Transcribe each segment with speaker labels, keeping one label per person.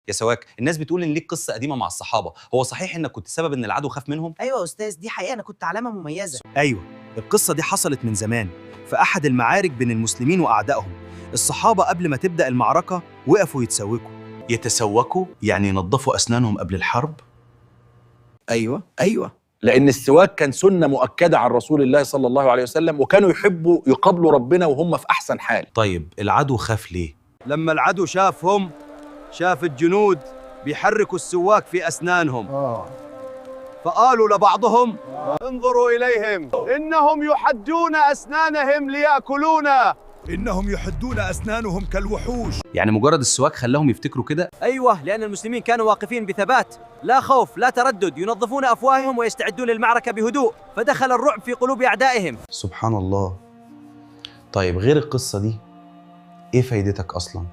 Speaker 1: يا سواك، الناس بتقول ان ليك قصه قديمه مع الصحابه، هو صحيح انك كنت سبب ان العدو خاف منهم؟
Speaker 2: ايوه يا استاذ، دي حقيقه، انا كنت علامه مميزه.
Speaker 3: أيوة، القصة دي حصلت من زمان في أحد المعارك بين المسلمين وأعدائهم. الصحابة قبل ما تبدأ المعركة وقفوا يتسوكوا.
Speaker 1: يتسوكوا يعني ينظفوا اسنانهم قبل الحرب؟
Speaker 4: ايوه، لان السواك كان سنه مؤكده عن رسول الله صلى الله عليه وسلم، وكانوا يحبوا يقابلوا ربنا وهم في احسن حال.
Speaker 1: طيب العدو خاف ليه؟
Speaker 3: لما العدو شاف الجنود بيحركوا السواك في أسنانهم، فقالوا لبعضهم:
Speaker 5: انظروا إليهم، إنهم يحدون أسنانهم ليأكلونا.
Speaker 6: إنهم يحدون أسنانهم كالوحوش.
Speaker 1: يعني مجرد السواك خلاهم يفتكروا كده؟
Speaker 7: أيوة، لأن المسلمين كانوا واقفين بثبات، لا خوف لا تردد، ينظفون أفواههم ويستعدون للمعركة بهدوء، فدخل الرعب في قلوب أعدائهم.
Speaker 1: سبحان الله. طيب غير القصه دي ايه فايدتك اصلا؟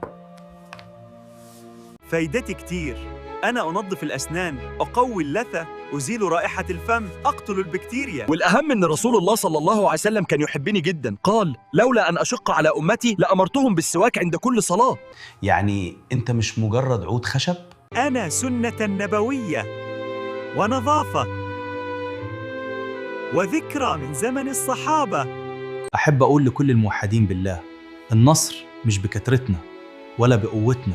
Speaker 6: فايدتي كتير. أنا أنظف الأسنان، أقوي اللثة، أزيل رائحة الفم، أقتل البكتيريا. والأهم أن رسول الله صلى الله عليه وسلم كان يحبني جدا، قال: لولا أن أشق على أمتي لأمرتهم بالسواك عند كل صلاة.
Speaker 1: يعني انت مش مجرد عود خشب؟
Speaker 6: أنا سنة نبوية ونظافة وذكرى من زمن الصحابة.
Speaker 3: أحب أقول لكل الموحدين بالله: النصر مش بكثرتنا ولا بقوتنا،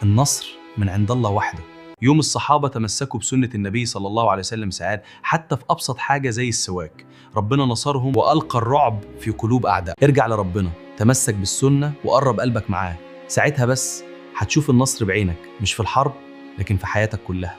Speaker 3: النصر من عند الله وحده. يوم الصحابة تمسكوا بسنة النبي صلى الله عليه وسلم ساعات، حتى في أبسط حاجة زي السواك. ربنا نصرهم وألقى الرعب في قلوب أعداء. ارجع لربنا، تمسك بالسنة وقرب قلبك معاه، ساعتها بس هتشوف النصر بعينك، مش في الحرب لكن في حياتك كلها.